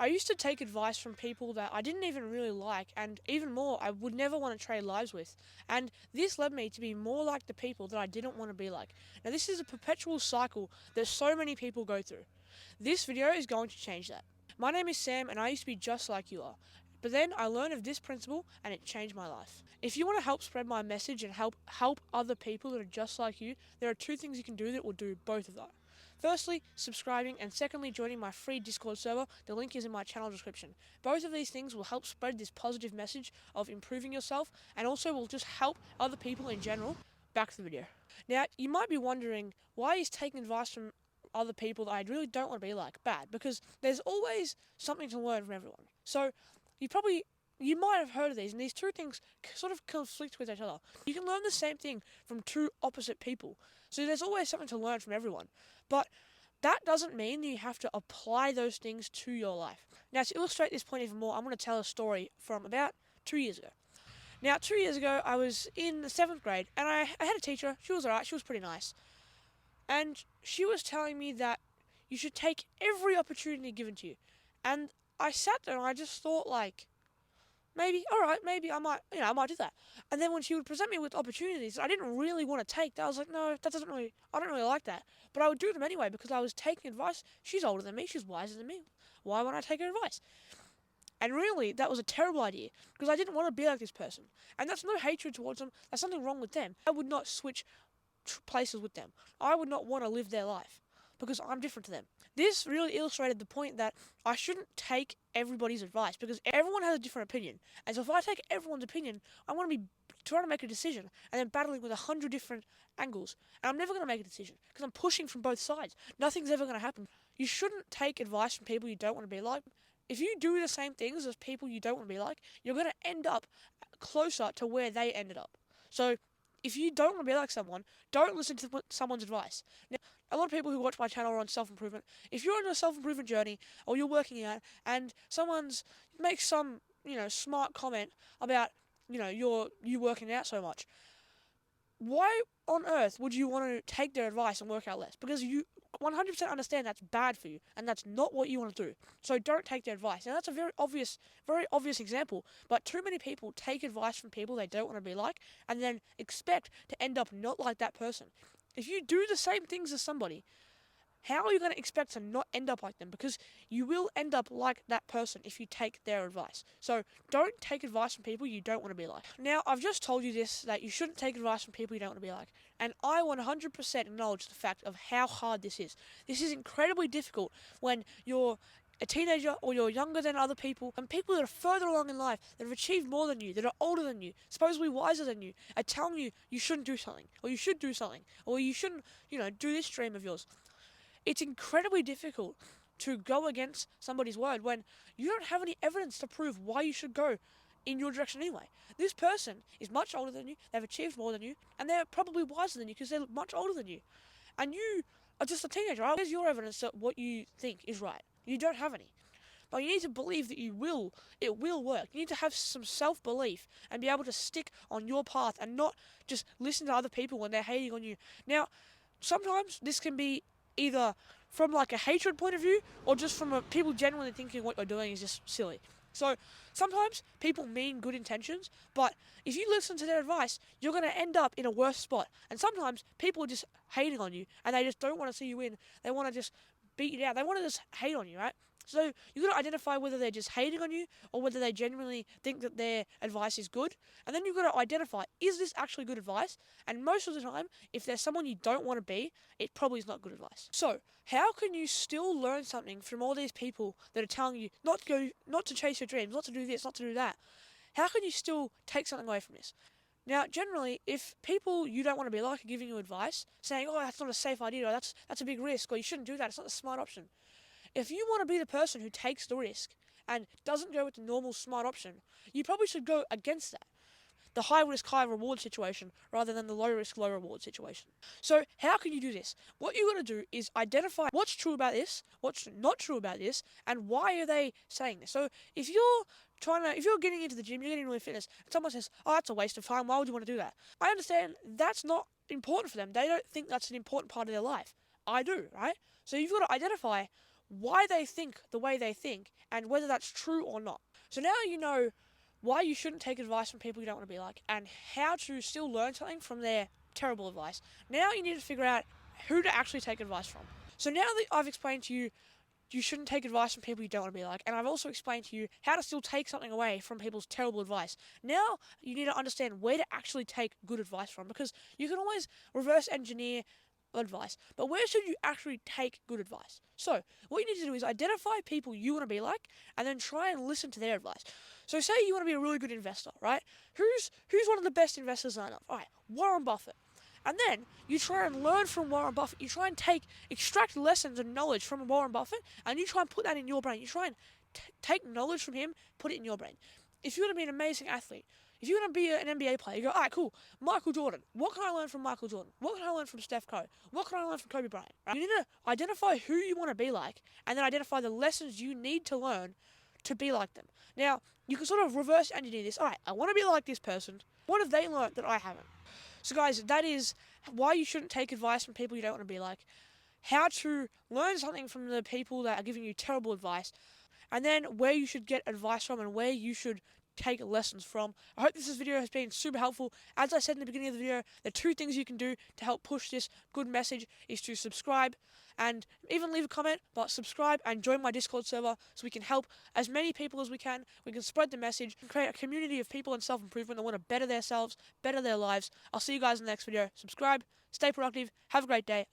I used to take advice from people that I didn't even really like, and even more, I would never want to trade lives with. And this led me to be more like the people that I didn't want to be like. Now, this is a perpetual cycle that so many people go through. This video is going to change that. My name is Sam, and I used to be just like you are. But then I learned of this principle, and it changed my life. If you want to help spread my message and help other people that are just like you, there are two things you can do that will do both of that. Firstly, subscribing, and secondly, joining my free Discord server. The link is in my channel description. Both of these things will help spread this positive message of improving yourself, and also will just help other people in general. Back to the video. Now, you might be wondering, why is taking advice from other people that I really don't want to be like bad? Because there's always something to learn from everyone. So, you might have heard of these, and these two things sort of conflict with each other. You can learn the same thing from two opposite people. So there's always something to learn from everyone. But that doesn't mean that you have to apply those things to your life. Now, to illustrate this point even more, I'm going to tell a story from about 2 years ago. Now, 2 years ago, I was in the 7th grade, and I had a teacher. She was alright, she was pretty nice. And she was telling me that you should take every opportunity given to you. And I sat there and I just thought, like, maybe, alright, maybe I might do that. And then when she would present me with opportunities I didn't really want to take, I was like, no, I don't really like that. But I would do them anyway because I was taking advice. She's older than me, she's wiser than me. Why wouldn't I take her advice? And really, that was a terrible idea because I didn't want to be like this person. And that's no hatred towards them, there's something wrong with them. I would not switch places with them. I would not want to live their life because I'm different to them. This really illustrated the point that I shouldn't take everybody's advice because everyone has a different opinion. And so if I take everyone's opinion, I want to be trying to make a decision and then battling with 100 different angles. And I'm never going to make a decision because I'm pushing from both sides. Nothing's ever going to happen. You shouldn't take advice from people you don't want to be like. If you do the same things as people you don't want to be like, you're going to end up closer to where they ended up. So if you don't want to be like someone, don't listen to someone's advice. Now, a lot of people who watch my channel are on self-improvement. If you're on a self-improvement journey or you're working out and someone's makes some, smart comment about, you working out so much, why on earth would you want to take their advice and work out less? Because you 100% understand that's bad for you and that's not what you want to do. So don't take their advice. Now that's a very obvious example, but too many people take advice from people they don't want to be like and then expect to end up not like that person. If you do the same things as somebody, how are you going to expect to not end up like them? Because you will end up like that person if you take their advice. So don't take advice from people you don't want to be like. Now, I've just told you this, that you shouldn't take advice from people you don't want to be like. And I 100% acknowledge the fact of how hard this is. This is incredibly difficult when you're a teenager or you're younger than other people, and people that are further along in life, that have achieved more than you, that are older than you, supposedly wiser than you, are telling you you shouldn't do something, or you should do something, or you shouldn't, do this dream of yours. It's incredibly difficult to go against somebody's word when you don't have any evidence to prove why you should go in your direction anyway. This person is much older than you, they've achieved more than you, and they're probably wiser than you because they're much older than you. And you are just a teenager, right? Where's your evidence that what you think is right? You don't have any. But you need to believe that it will work. You need to have some self-belief and be able to stick on your path and not just listen to other people when they're hating on you. Now, sometimes this can be either from like a hatred point of view or just from people genuinely thinking what you're doing is just silly. So sometimes people mean good intentions, but if you listen to their advice, you're going to end up in a worse spot. And sometimes people are just hating on you and they just don't want to see you win. They want to just beat you down. They want to just hate on you, right? So you've got to identify whether they're just hating on you or whether they genuinely think that their advice is good. And then you've got to identify, is this actually good advice? And most of the time, if there's someone you don't want to be, it probably is not good advice. So how can you still learn something from all these people that are telling you not to chase your dreams, not to do this, not to do that? How can you still take something away from this? Now, generally, if people you don't want to be like are giving you advice, saying, oh, that's not a safe idea, or that's a big risk, or you shouldn't do that, it's not a smart option. If you want to be the person who takes the risk and doesn't go with the normal smart option, you probably should go against that. The high risk, high reward situation rather than the low risk, low reward situation. So how can you do this? What you got to do is identify what's true about this, what's not true about this, and why are they saying this. So if you're getting into the gym, you're getting into fitness, and someone says, oh, that's a waste of time, why would you want to do that? I understand that's not important for them. They don't think that's an important part of their life. I do, right? So you've got to identify why they think the way they think and whether that's true or not. So now you know why you shouldn't take advice from people you don't want to be like and how to still learn something from their terrible advice. Now you need to figure out who to actually take advice from. So now that I've explained to you you shouldn't take advice from people you don't want to be like, and I've also explained to you how to still take something away from people's terrible advice. Now you need to understand where to actually take good advice from, because you can always reverse engineer advice, but where should you actually take good advice? So what you need to do is identify people you want to be like and then try and listen to their advice. So say you want to be a really good investor, right? Who's one of the best investors I know? All right, Warren Buffett. And then you try and learn from Warren Buffett. You try and extract lessons and knowledge from Warren Buffett, and you try and put that in your brain. You try and take knowledge from him, put it in your brain. If you want to be an amazing athlete, if you want to be an NBA player, you go, all right, cool, Michael Jordan. What can I learn from Michael Jordan? What can I learn from Steph Curry? What can I learn from Kobe Bryant? Right? You need to identify who you want to be like, and then identify the lessons you need to learn to be like them. Now, you can sort of reverse engineer this. All right, I want to be like this person. What have they learned that I haven't? So guys, that is why you shouldn't take advice from people you don't want to be like, how to learn something from the people that are giving you terrible advice, and then where you should get advice from and where you should take lessons from. I hope this video has been super helpful. As I said in the beginning of the video, the 2 things you can do to help push this good message is to subscribe and even leave a comment, but subscribe and join my Discord server so we can help as many people as we can. We can spread the message and create a community of people in self-improvement that want to better themselves, better their lives. I'll see you guys in the next video. Subscribe, stay productive, have a great day.